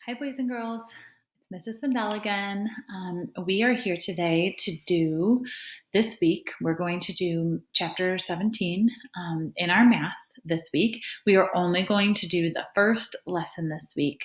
Hi, boys and girls. It's Mrs. Sandell again. We are here today to do, this week, we're going to do chapter 17 in our math this week. We are only going to do the first lesson this week.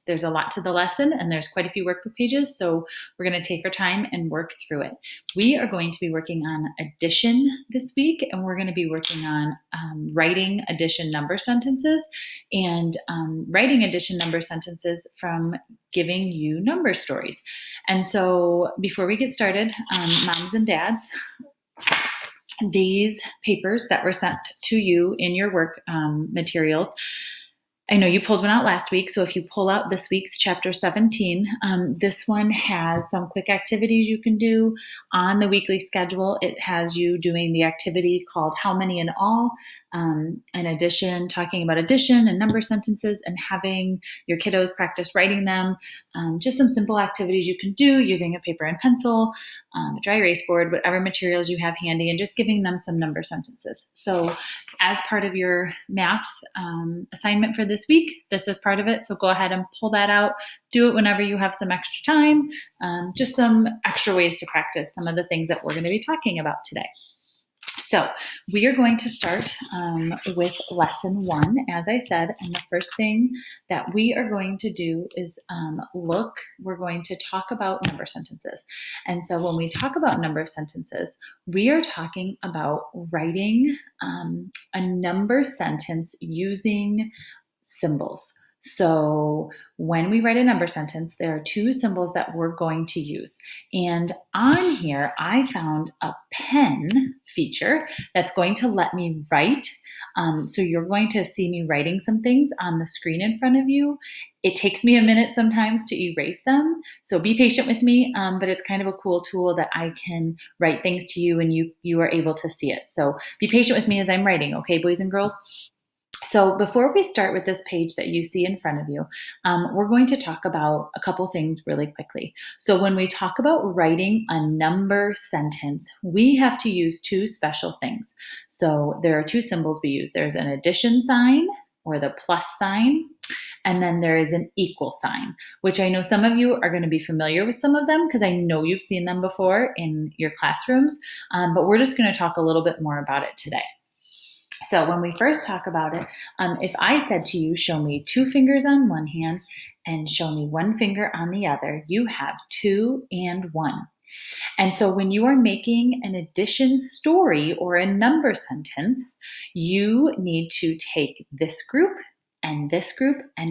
There's a lot to the lesson and there's quite a few workbook pages, so we're going to take our time and work through it. We are going to be working on addition this week, and we're going to be working on writing addition number sentences and writing addition number sentences from giving you number stories. And so before we get started, moms and dads, these papers that were sent to you in your work materials, I know you pulled one out last week, so if you pull out this week's chapter 17, this one has some quick activities you can do on the weekly schedule. It has you doing the activity called How Many in All, in addition, talking about addition and number sentences and having your kiddos practice writing them. Just some simple activities you can do using a paper and pencil, a dry erase board, whatever materials you have handy, and just giving them some number sentences. So as part of your math assignment for this week, this is part of it. So go ahead and pull that out. Do it whenever you have some extra time. Just some extra ways to practice some of the things that we're going to be talking about today. So we are going to start with lesson 1, as I said, and the first thing that we are going to do is we're going to talk about number sentences. And so when we talk about number sentences, we are talking about writing a number sentence using symbols. So when we write a number sentence, there are 2 symbols that we're going to use. And on here, I found a pen feature that's going to let me write. So you're going to see me writing some things on the screen in front of you. It takes me a minute sometimes to erase them, so be patient with me, but it's kind of a cool tool that I can write things to you and you are able to see it. So be patient with me as I'm writing, okay, boys and girls? So before we start with this page that you see in front of you, we're going to talk about a couple things really quickly. So when we talk about writing a number sentence, we have to use 2 special things. So there are 2 symbols we use. There's an addition sign, or the plus sign, and then there is an equal sign, which I know some of you are going to be familiar with some of them because I know you've seen them before in your classrooms, but we're just going to talk a little bit more about it today. So when we first talk about it, if I said to you, show me 2 fingers on one hand and show me 1 finger on the other, you have 2 and 1. And so when you are making an addition story or a number sentence, you need to take this group and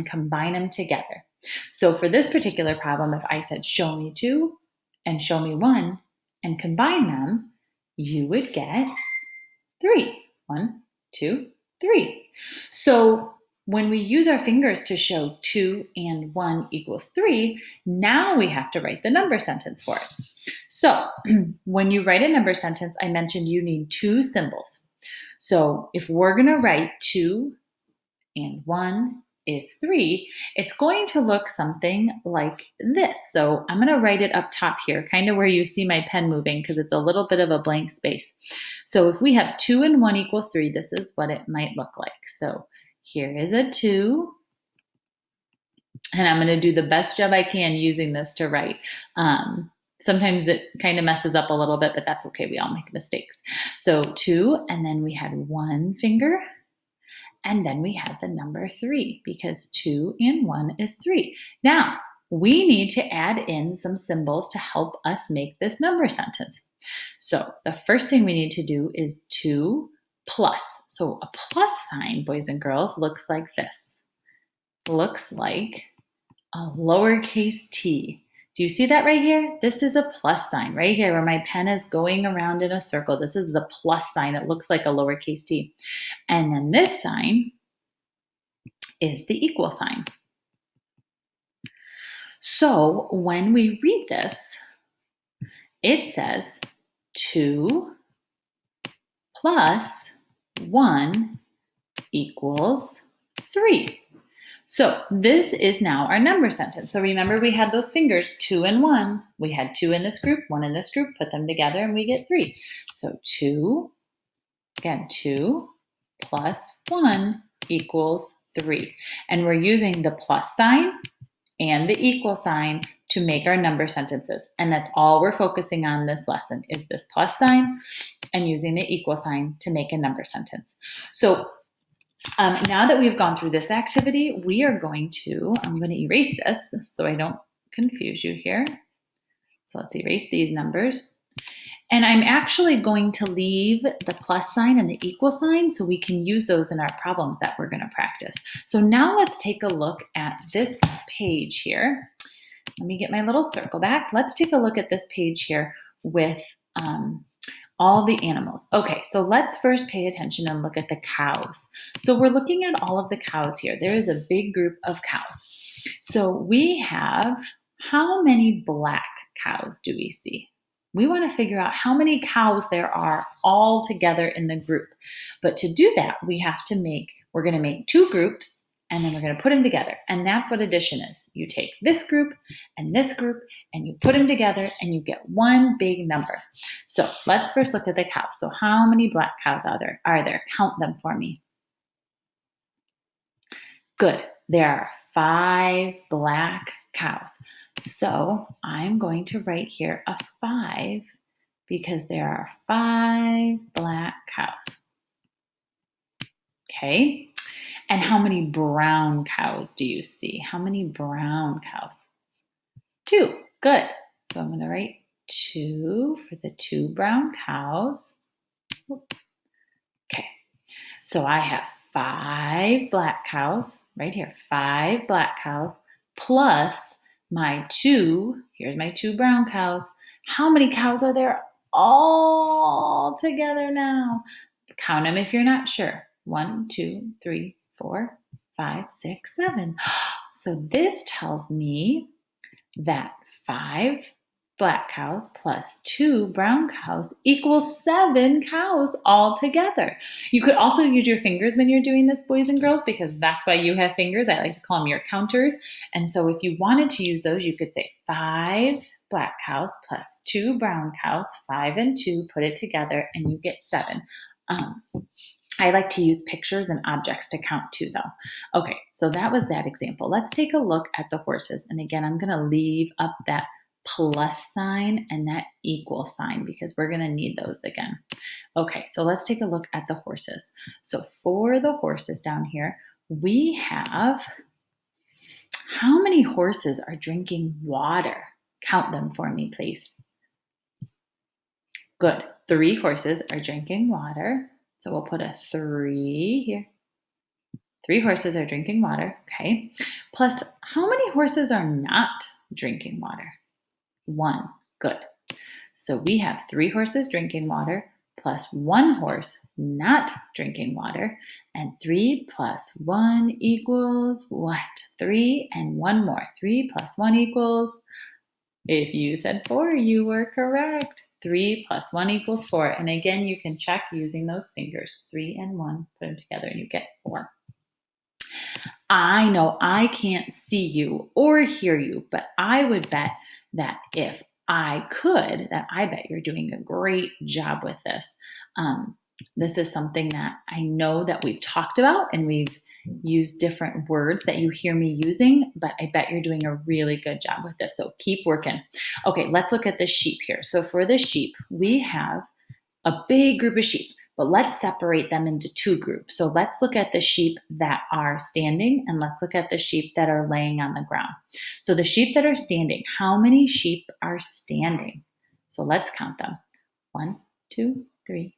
combine them together. So for this particular problem, if I said, show me 2 and show me 1 and combine them, you would get 3. 1, 2, 3. So when we use our fingers to show 2 and 1 equals 3, now we have to write the number sentence for it. So when you write a number sentence, I mentioned you need 2 symbols. So if we're going to write 2 and 1 is 3, it's going to look something like this. So I'm going to write it up top here, kind of where you see my pen moving because it's a little bit of a blank space. So if we have 2 and 1 equals 3, this is what it might look like. So here is a 2, and I'm going to do the best job I can using this to write. Sometimes it kind of messes up a little bit, but that's okay. We all make mistakes. So 2, and then we had 1 finger, and then we had the number 3 because 2 and 1 is 3. Now, we need to add in some symbols to help us make this number sentence. So the first thing we need to do is 2 plus. So a plus sign, boys and girls, looks like this. Looks like a lowercase t. Do you see that right here? This is a plus sign right here where my pen is going around in a circle. This is the plus sign. It looks like a lowercase t. And then this sign is the equal sign. So when we read this, it says 2 plus 1 equals 3. So this is now our number sentence. So remember we had those fingers, 2 and 1. We had 2 in this group, 1 in this group, put them together and we get 3. So 2 plus 1 equals 3. And we're using the plus sign and the equal sign to make our number sentences. And that's all we're focusing on this lesson is this plus sign and using the equal sign to make a number sentence. So now that we've gone through this activity, we are going to, I'm going to erase this so I don't confuse you here. So let's erase these numbers. And I'm actually going to leave the plus sign and the equal sign so we can use those in our problems that we're going to practice. So now let's take a look at this page here. Let me get my little circle back. Let's take a look at this page here with all the animals. Okay, so let's first pay attention and look at the cows. So we're looking at all of the cows here. There is a big group of cows. So we have, how many black cows do we see? We want to figure out how many cows there are all together in the group. But to do that, we're going to make two groups and then we're going to put them together. And that's what addition is. You take this group and you put them together and you get one big number. So let's first look at the cows. So how many black cows are there? Count them for me. Good. There are 5 black cows. So I'm going to write here a 5 because there are 5 black cows. Okay. And how many brown cows do you see? How many brown cows? 2. Good. So I'm going to write 2 for the 2 brown cows. Okay. So I have 5 black cows right here. 5 black cows plus my 2. Here's my 2 brown cows. How many cows are there all together now? Count them if you're not sure. 1, 2, 3, 4, 5, 6, 7. So this tells me that 5 black cows plus 2 brown cows equals 7 cows all together. You could also use your fingers when you're doing this, boys and girls, because that's why you have fingers. I like to call them your counters. And so if you wanted to use those, you could say 5 black cows plus 2 brown cows, 5 and 2, put it together, and you get 7. I like to use pictures and objects to count too, though. Okay, so that was that example. Let's take a look at the horses. And again, I'm going to leave up that plus sign and that equal sign because we're going to need those again. Okay, so let's take a look at the horses. So for the horses down here, we have, how many horses are drinking water? Count them for me, please. Good. 3 horses are drinking water. So we'll put a 3 here. 3 horses are drinking water, okay? Plus, how many horses are not drinking water? 1, good. So we have 3 horses drinking water plus 1 horse not drinking water, and 3 plus 1 equals what? 3 and 1 more. 3 plus 1 equals, if you said 4, you were correct. 3 plus 1 equals 4. And again, you can check using those fingers. 3 and 1, put them together and you get 4. I know I can't see you or hear you, but I would bet that if I could, that I bet you're doing a great job with this. This is something that I know that we've talked about and we've used different words that you hear me using, but I bet you're doing a really good job with this. So keep working. Okay, let's look at the sheep here. So for the sheep, we have a big group of sheep, but let's separate them into 2 groups. So let's look at the sheep that are standing and let's look at the sheep that are laying on the ground. So the sheep that are standing, how many sheep are standing? So let's count them. 1, 2, 3,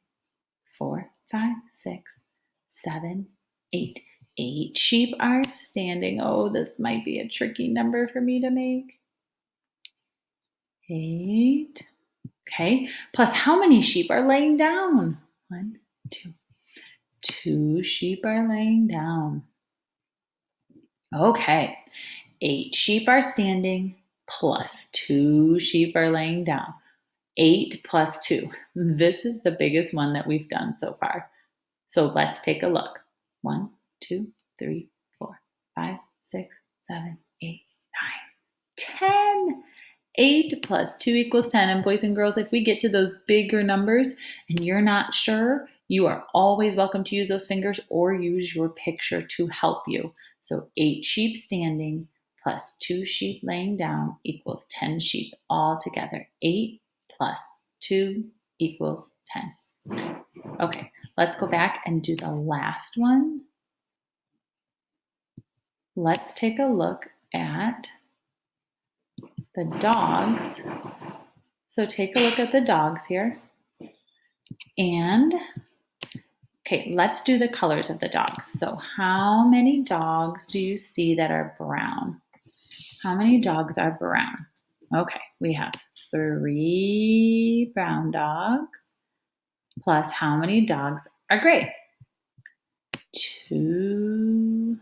4, 5, 6, 7, 8. 8 sheep are standing. Oh, this might be a tricky number for me to make. 8. Okay. Plus, how many sheep are laying down? 1, 2. 2 sheep are laying down. Okay. 8 sheep are standing plus 2 sheep are laying down. 8 plus 2. This is the biggest one that we've done so far. So let's take a look. 1, 2, 3, 4, 5, 6, 7, 8, 9, 10. 8 plus 2 equals 10. And boys and girls, if we get to those bigger numbers and you're not sure, you are always welcome to use those fingers or use your picture to help you. So 8 sheep standing plus 2 sheep laying down equals 10 sheep all together. 8 plus 2 equals 10. Okay, let's go back and do the last one. Let's take a look at the dogs. So take a look at the dogs here. And, okay, let's do the colors of the dogs. So how many dogs do you see that are brown? How many dogs are brown? Okay, we have 3 brown dogs plus how many dogs are gray? 2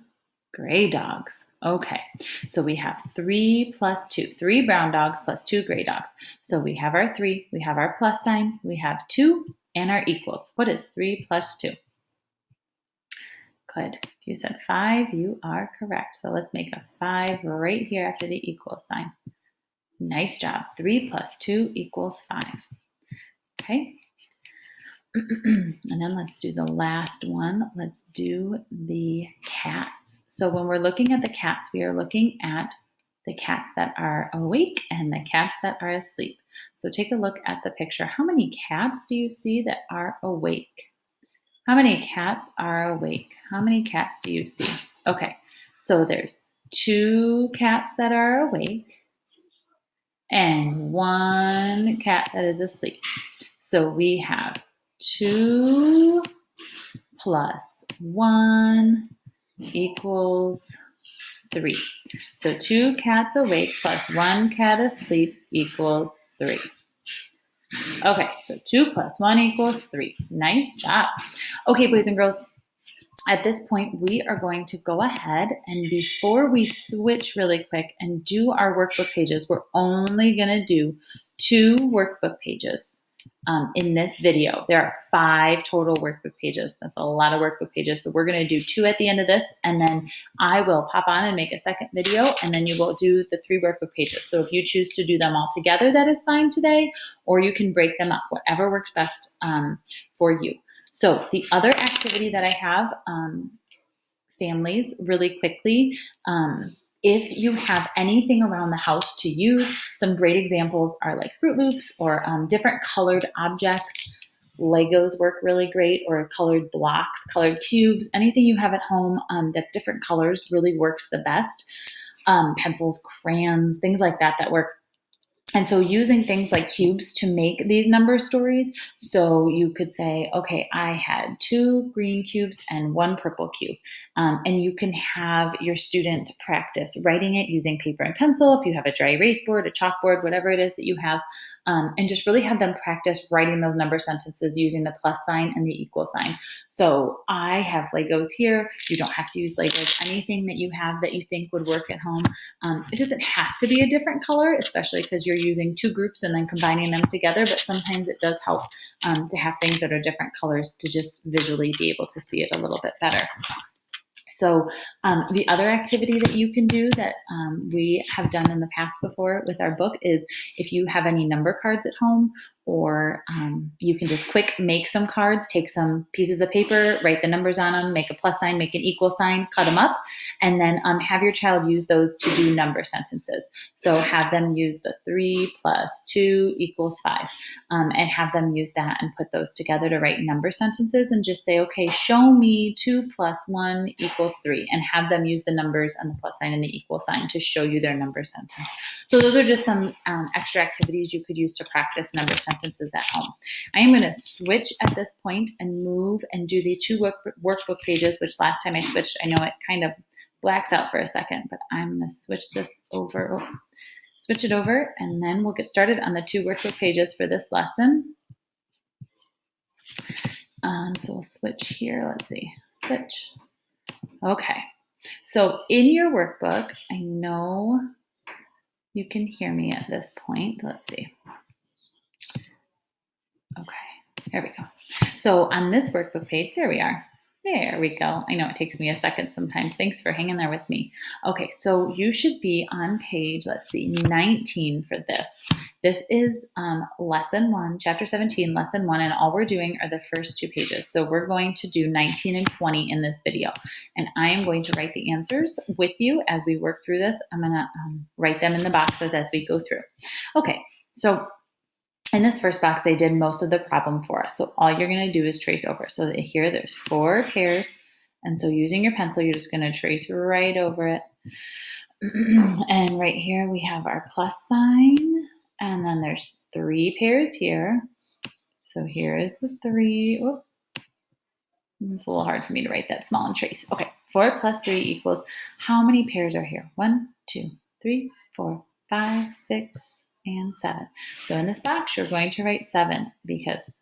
gray dogs. Okay, so we have 3 plus 2. 3 brown dogs plus 2 gray dogs. So we have our 3, we have our plus sign, we have 2, and our equals. What is 3 plus 2? Good. You said 5. You are correct. So let's make a 5 right here after the equal sign. Nice job. 3 plus 2 equals 5. Okay. And then let's do the last one. Let's do the cats. So when we're looking at the cats, we are looking at the cats that are awake and the cats that are asleep. So take a look at the picture. How many cats do you see that are awake? How many cats are awake? How many cats do you see? Okay, so there's 2 cats that are awake and 1 cat that is asleep. So we have 2 plus 1 equals 3. So 2 cats awake plus 1 cat asleep equals 3. Okay, so 2 plus 1 equals 3. Nice job. Okay, boys and girls, at this point, we are going to go ahead and before we switch really quick and do our workbook pages, we're only going to do 2 workbook pages in this video. There are 5 total workbook pages. That's a lot of workbook pages. So we're going to do 2 at the end of this, and then I will pop on and make a second video, and then you will do the 3 workbook pages. So if you choose to do them all together, that is fine today, or you can break them up, whatever works best for you. So the other activity that I have, families, really quickly, if you have anything around the house to use, some great examples are like Fruit Loops or different colored objects. Legos work really great, or colored blocks, colored cubes, anything you have at home that's different colors really works the best. Pencils, crayons, things like that that work. And so using things like cubes to make these number stories. So you could say, okay, I had 2 green cubes and 1 purple cube. And you can have your student practice writing it using paper and pencil. If you have a dry erase board, a chalkboard, whatever it is that you have, and just really have them practice writing those number sentences using the plus sign and the equal sign. So I have Legos here. You don't have to use Legos. Anything that you have that you think would work at home. It doesn't have to be a different color, especially because you're using 2 groups and then combining them together, but sometimes it does help to have things that are different colors to just visually be able to see it a little bit better. So the other activity that you can do that we have done in the past before with our book is if you have any number cards at home, or you can just quick make some cards, take some pieces of paper, write the numbers on them, make a plus sign, make an equal sign, cut them up, and then have your child use those to do number sentences. So have them use the 3 plus 2 equals 5, and have them use that and put those together to write number sentences, and just say, okay, show me 2 plus 1 equals 3, and have them use the numbers and the plus sign and the equal sign to show you their number sentence. So those are just some extra activities you could use to practice number sentences at home. I am going to switch at this point and move and do the 2 workbook pages, which last time I switched, I know it kind of blacks out for a second, but I'm going to switch this over, switch it over, and then we'll get started on the 2 workbook pages for this lesson. So we'll switch here. Let's see. Switch. Okay. So in your workbook, I know you can hear me at this point. Let's see. Okay, here we go. So on this workbook page, there we are. There we go. I know it takes me a second sometimes. Thanks for hanging there with me. Okay, so you should be on page, let's see, 19 for this. This is lesson 1, chapter 17, lesson 1, and all we're doing are the first 2 pages. So we're going to do 19 and 20 in this video, and I am going to write the answers with you as we work through this. I'm going to write them in the boxes as we go through. Okay, so in this first box, they did most of the problem for us. So all you're going to do is trace over. So here there's 4 pairs. And so using your pencil, you're just going to trace right over it. And right here we have our plus sign. And then there's 3 pairs here. So here is the 3. Oops. It's a little hard for me to write that small and trace. Okay, 4 plus 3 equals, how many pairs are here? 1, 2, 3, 4, 5, 6, and 7. So in this box, you're going to write 7 because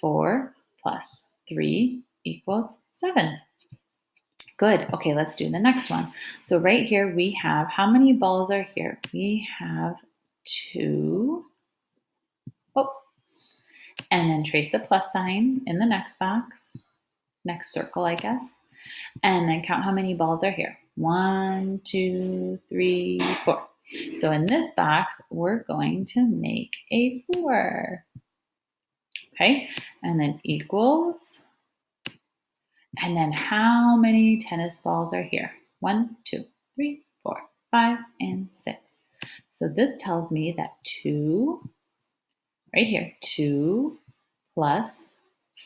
4 plus 3 equals 7. Good. Okay, let's do the next one. So right here we have, how many balls are here? We have 2. Oh, and then trace the plus sign in the next box, next circle, I guess. And then count how many balls are here. 1, 2, 3, 4. So in this box, we're going to make a 4. Okay, and then equals. And then how many tennis balls are here? 1, 2, 3, 4, 5, and 6. So this tells me that 2, right here, 2 plus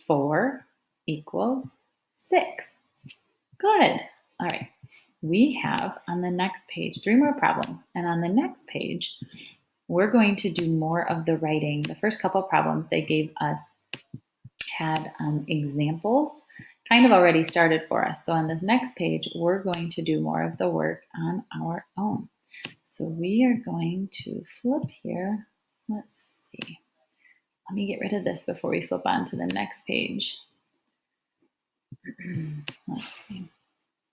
4 equals 6. Good. All right. We have on the next page 3 more problems. And on the next page, we're going to do more of the writing. The first couple problems they gave us had examples kind of already started for us. So on this next page, we're going to do more of the work on our own. So we are going to flip here. Let's see. Let me get rid of this before we flip on to the next page. Let's see.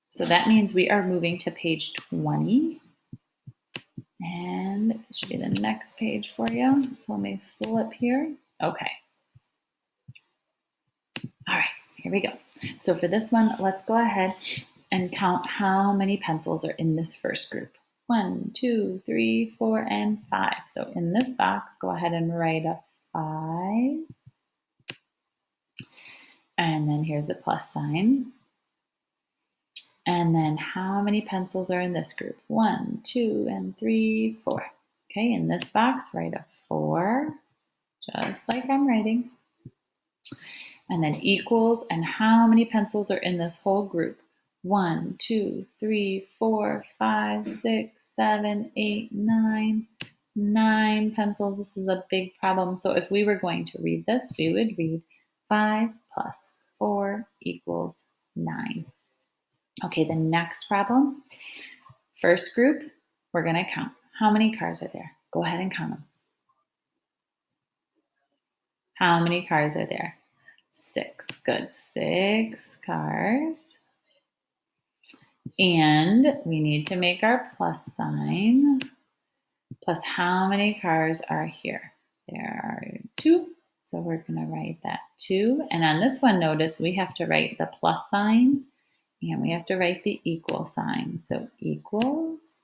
So that means we are moving to page 20. And it should be the next page for you. So let me flip here. Okay. All right, here we go. So for this one, let's go ahead and count how many pencils are in this first group. 1, 2, 3, 4, and 5. So in this box, go ahead and write a 5. And then here's the plus sign. And then how many pencils are in this group? 1, 2, and 3, 4. Okay, in this box, write a 4, just like I'm writing. And then equals, and how many pencils are in this whole group? 1, 2, 3, 4, 5, 6, 7, 8, 9. 9 pencils. This is a big problem. So if we were going to read this, we would read 5 plus 4 equals 9. Okay, the next problem. First group, we're going to count. How many cars are there? Go ahead and count them. How many cars are there? 6. Good. 6 cars. And we need to make our plus sign. Plus how many cars are here? There are 2. So we're going to write that 2. And on this one, notice we have to write the plus sign and we have to write the equal sign. So equals.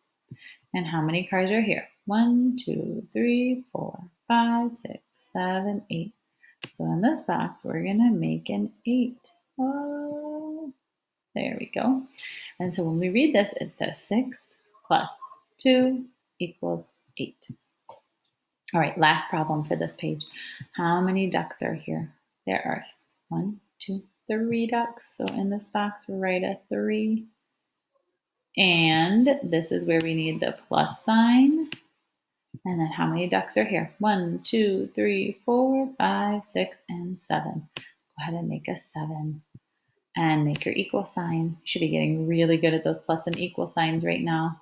And how many cars are here? 1, 2, 3, 4, 5, 6, 7, 8. So in this box, we're going to make an 8. Oh, there we go. And so when we read this, it says 6 plus 2 equals 8. All right, last problem for this page. How many ducks are here? There are 1, 2, 3 ducks. So in this box, we write a 3. And this is where we need the plus sign. And then how many ducks are here? 1, 2, 3, 4, 5, 6, and 7. Go ahead and make a 7. And make your equal sign. You should be getting really good at those plus and equal signs right now.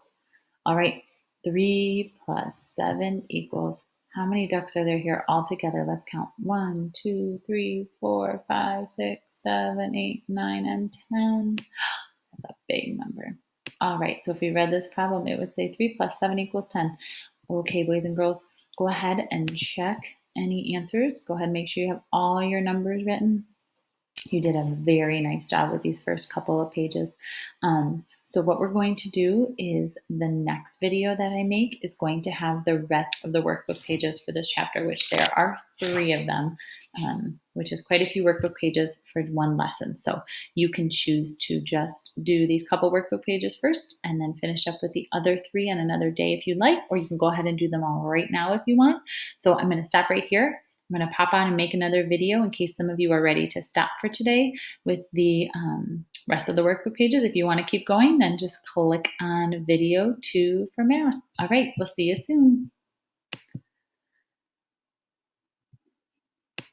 All right, 3 plus 7 equals, how many ducks are there here all together? Let's count. 1, 2, 3, 4, 5, 6, 7, 8, 9, and 10. That's a big number. All right, so if we read this problem, it would say 3 plus 7 equals 10. Okay, boys and girls, go ahead and check any answers. Go ahead and make sure you have all your numbers written. You did a very nice job with these first couple of pages. So what we're going to do is the next video that I make is going to have the rest of the workbook pages for this chapter, which there are 3 of them, which is quite a few workbook pages for one lesson. So you can choose to just do these couple workbook pages first and then finish up with the other 3 on another day if you'd like, or you can go ahead and do them all right now if you want. So I'm going to stop right here. I'm going to pop on and make another video in case some of you are ready to stop for today with the rest of the workbook pages. If you want to keep going, then just click on video 2 for math. All right, we'll see you soon.